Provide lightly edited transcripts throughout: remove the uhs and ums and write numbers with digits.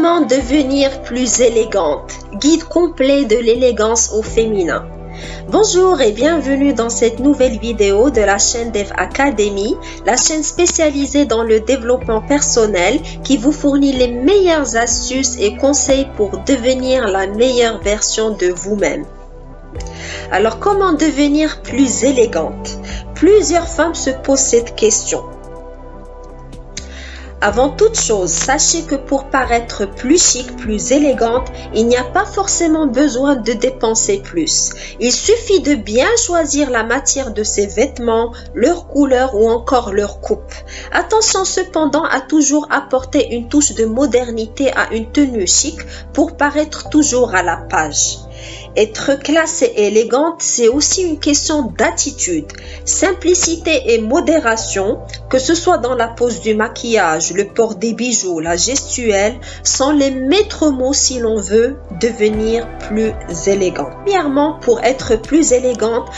Comment devenir plus élégante? Guide complet de l'élégance au féminin. Bonjour et bienvenue dans cette nouvelle vidéo de la chaîne Dev Academy, la chaîne spécialisée dans le développement personnel qui vous fournit les meilleures astuces et conseils pour devenir la meilleure version de vous-même. Alors, comment devenir plus élégante? Plusieurs femmes se posent cette question. Avant toute chose, sachez que pour paraître plus chic, plus élégante, il n'y a pas forcément besoin de dépenser plus. Il suffit de bien choisir la matière de ses vêtements, leur couleur ou encore leur coupe. Attention cependant à toujours apporter une touche de modernité à une tenue chic pour paraître toujours à la page. Être classe et élégante, c'est aussi une question d'attitude, simplicité et modération, que ce soit dans la pose du maquillage, le port des bijoux, la gestuelle, sont les maîtres mots si l'on veut devenir plus élégant. Premièrement, pour être plus élégante,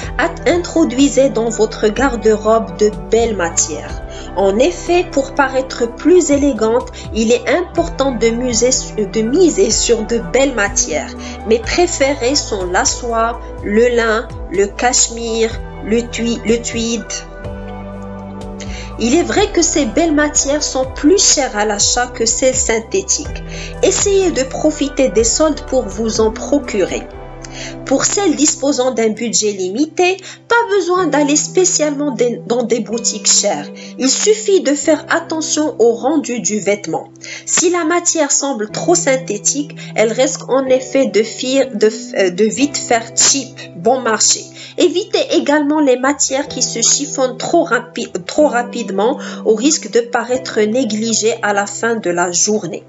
introduisez dans votre garde-robe de belles matières. En effet, pour paraître plus élégante, il est important de miser sur de belles matières. Mes préférés sont la soie, le lin, le cachemire, le tweed. Il est vrai que ces belles matières sont plus chères à l'achat que celles synthétiques. Essayez de profiter des soldes pour vous en procurer. Pour celles disposant d'un budget limité, pas besoin d'aller spécialement dans des boutiques chères. Il suffit de faire attention au rendu du vêtement. Si la matière semble trop synthétique, elle risque en effet de vite faire cheap, bon marché. Évitez également les matières qui se chiffonnent trop rapidement au risque de paraître négligées à la fin de la journée.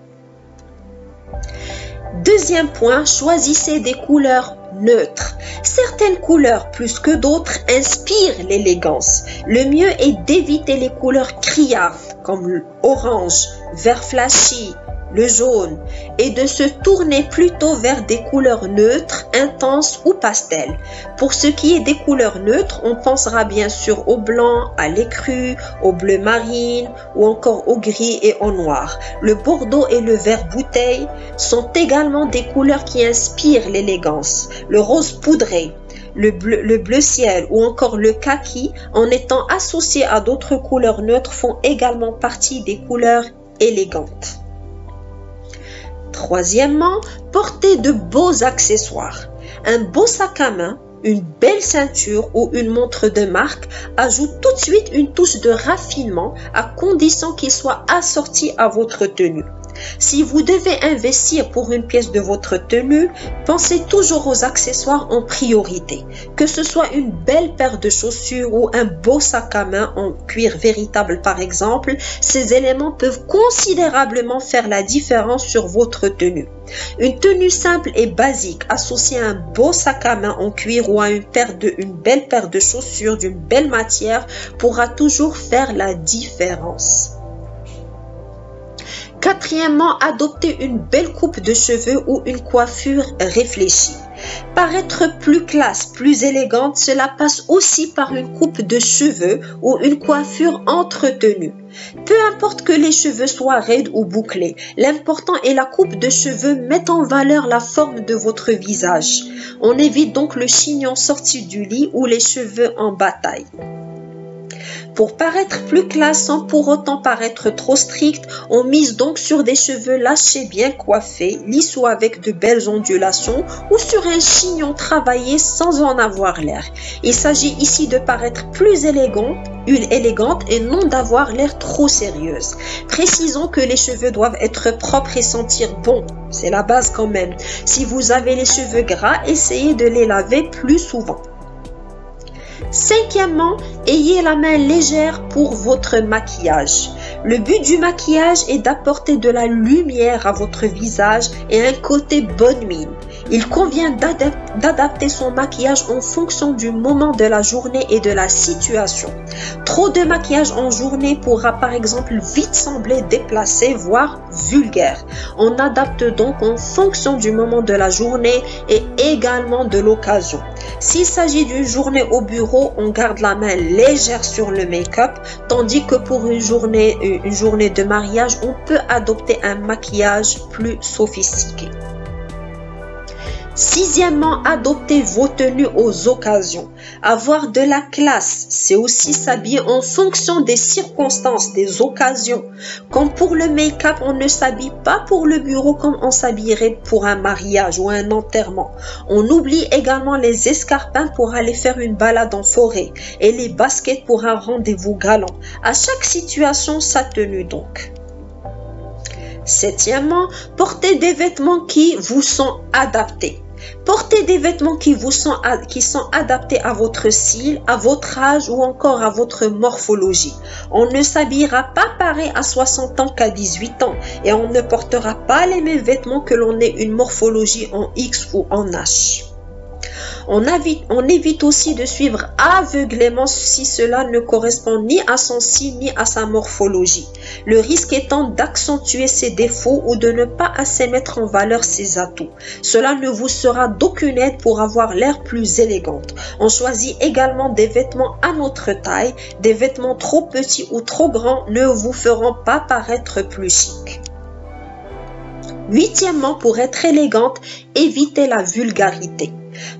Deuxième point, choisissez des couleurs neutres. Certaines couleurs plus que d'autres inspirent l'élégance. Le mieux est d'éviter les couleurs criardes comme l'orange, vert flashy, le jaune et de se tourner plutôt vers des couleurs neutres, intenses ou pastel. Pour ce qui est des couleurs neutres, on pensera bien sûr au blanc, à l'écru, au bleu marine ou encore au gris et au noir. Le bordeaux et le vert bouteille sont également des couleurs qui inspirent l'élégance. Le rose poudré, le bleu ciel ou encore le kaki, en étant associés à d'autres couleurs neutres, font également partie des couleurs élégantes. Troisièmement, portez de beaux accessoires. Un beau sac à main, une belle ceinture ou une montre de marque ajoute tout de suite une touche de raffinement à condition qu'il soit assorti à votre tenue. Si vous devez investir pour une pièce de votre tenue, pensez toujours aux accessoires en priorité. Que ce soit une belle paire de chaussures ou un beau sac à main en cuir véritable par exemple, ces éléments peuvent considérablement faire la différence sur votre tenue. Une tenue simple et basique associée à un beau sac à main en cuir ou à une belle paire de chaussures d'une belle matière pourra toujours faire la différence. Quatrièmement, adoptez une belle coupe de cheveux ou une coiffure réfléchie. Paraître plus classe, plus élégante, cela passe aussi par une coupe de cheveux ou une coiffure entretenue. Peu importe que les cheveux soient raides ou bouclés, l'important est la coupe de cheveux met en valeur la forme de votre visage. On évite donc le chignon sorti du lit ou les cheveux en bataille. Pour paraître plus classe sans pour autant paraître trop strict, on mise donc sur des cheveux lâchés bien coiffés, lisses ou avec de belles ondulations ou sur un chignon travaillé sans en avoir l'air. Il s'agit ici de paraître plus élégante et non d'avoir l'air trop sérieuse. Précisons que les cheveux doivent être propres et sentir bon, c'est la base quand même. Si vous avez les cheveux gras, essayez de les laver plus souvent. Cinquièmement, ayez la main légère pour votre maquillage. Le but du maquillage est d'apporter de la lumière à votre visage et un côté bonne mine. Il convient d'adapter son maquillage en fonction du moment de la journée et de la situation. Trop de maquillage en journée pourra par exemple vite sembler déplacé, voire vulgaire. On adapte donc en fonction du moment de la journée et également de l'occasion. S'il s'agit d'une journée au bureau, on garde la main légère sur le make-up, tandis que pour une journée de mariage, on peut adopter un maquillage plus sophistiqué. Sixièmement, adoptez vos tenues aux occasions. Avoir de la classe, c'est aussi s'habiller en fonction des circonstances, des occasions. Comme pour le make-up, on ne s'habille pas pour le bureau comme on s'habillerait pour un mariage ou un enterrement. On oublie également les escarpins pour aller faire une balade en forêt et les baskets pour un rendez-vous galant. À chaque situation, sa tenue donc. Septièmement, portez des vêtements qui vous sont adaptés. Portez des vêtements qui sont adaptés à votre style, à votre âge ou encore à votre morphologie. On ne s'habillera pas pareil à 60 ans qu'à 18 ans et on ne portera pas les mêmes vêtements que l'on ait une morphologie en X ou en H. On évite aussi de suivre aveuglément si cela ne correspond ni à son style ni à sa morphologie. Le risque étant d'accentuer ses défauts ou de ne pas assez mettre en valeur ses atouts. Cela ne vous sera d'aucune aide pour avoir l'air plus élégante. On choisit également des vêtements à notre taille. Des vêtements trop petits ou trop grands ne vous feront pas paraître plus chic. Huitièmement, pour être élégante, évitez la vulgarité.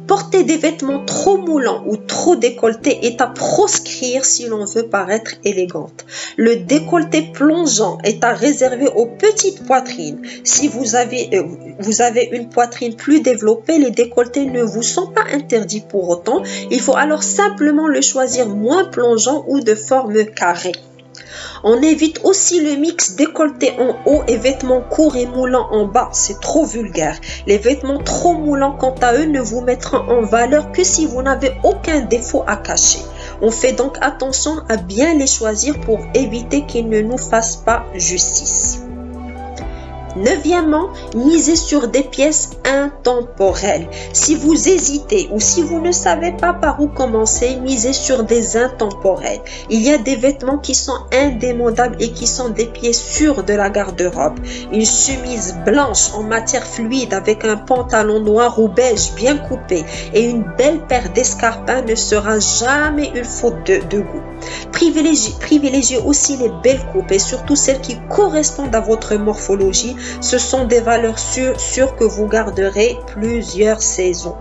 Porter des vêtements trop moulants ou trop décolletés est à proscrire si l'on veut paraître élégante. Le décolleté plongeant est à réserver aux petites poitrines. Si vous avez une poitrine plus développée, les décolletés ne vous sont pas interdits pour autant. Il faut alors simplement le choisir moins plongeant ou de forme carrée. On évite aussi le mix décolleté en haut et vêtements courts et moulants en bas, c'est trop vulgaire. Les vêtements trop moulants quant à eux ne vous mettront en valeur que si vous n'avez aucun défaut à cacher. On fait donc attention à bien les choisir pour éviter qu'ils ne nous fassent pas justice. Neuvièmement, misez sur des pièces intemporelles. Si vous hésitez ou si vous ne savez pas par où commencer, misez sur des intemporels. Il y a des vêtements qui sont indémodables et qui sont des pièces sûres de la garde-robe. Une chemise blanche en matière fluide avec un pantalon noir ou beige bien coupé et une belle paire d'escarpins ne sera jamais une faute de goût. Privilégiez aussi les belles coupes et surtout celles qui correspondent à votre morphologie. Ce sont des valeurs sûres que vous garderez plusieurs saisons.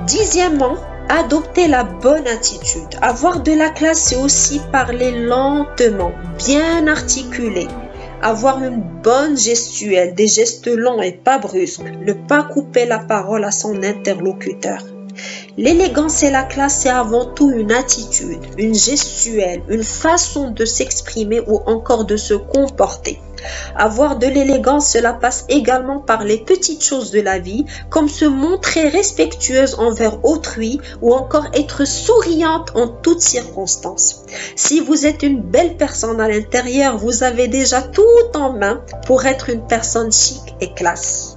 Dixièmement, adoptez la bonne attitude. Avoir de la classe, c'est aussi parler lentement, bien articulé. Avoir une bonne gestuelle, des gestes longs et pas brusques. Ne pas couper la parole à son interlocuteur. L'élégance et la classe, c'est avant tout une attitude, une gestuelle, une façon de s'exprimer ou encore de se comporter. Avoir de l'élégance, cela passe également par les petites choses de la vie, comme se montrer respectueuse envers autrui ou encore être souriante en toutes circonstances. Si vous êtes une belle personne à l'intérieur, vous avez déjà tout en main pour être une personne chic et classe.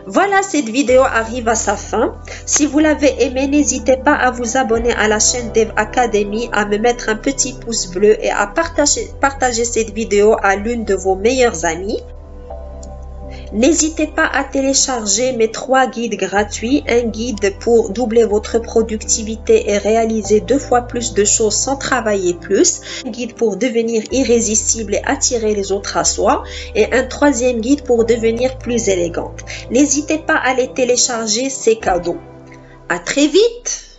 Voilà, cette vidéo arrive à sa fin. Si vous l'avez aimé, n'hésitez pas à vous abonner à la chaîne Dev Academy, à me mettre un petit pouce bleu et à partager cette vidéo à l'une de vos meilleures amies. N'hésitez pas à télécharger mes 3 guides gratuits, un guide pour doubler votre productivité et réaliser 2 fois plus de choses sans travailler plus, un guide pour devenir irrésistible et attirer les autres à soi, et un 3e guide pour devenir plus élégante. N'hésitez pas à les télécharger, c'est cadeau. À très vite!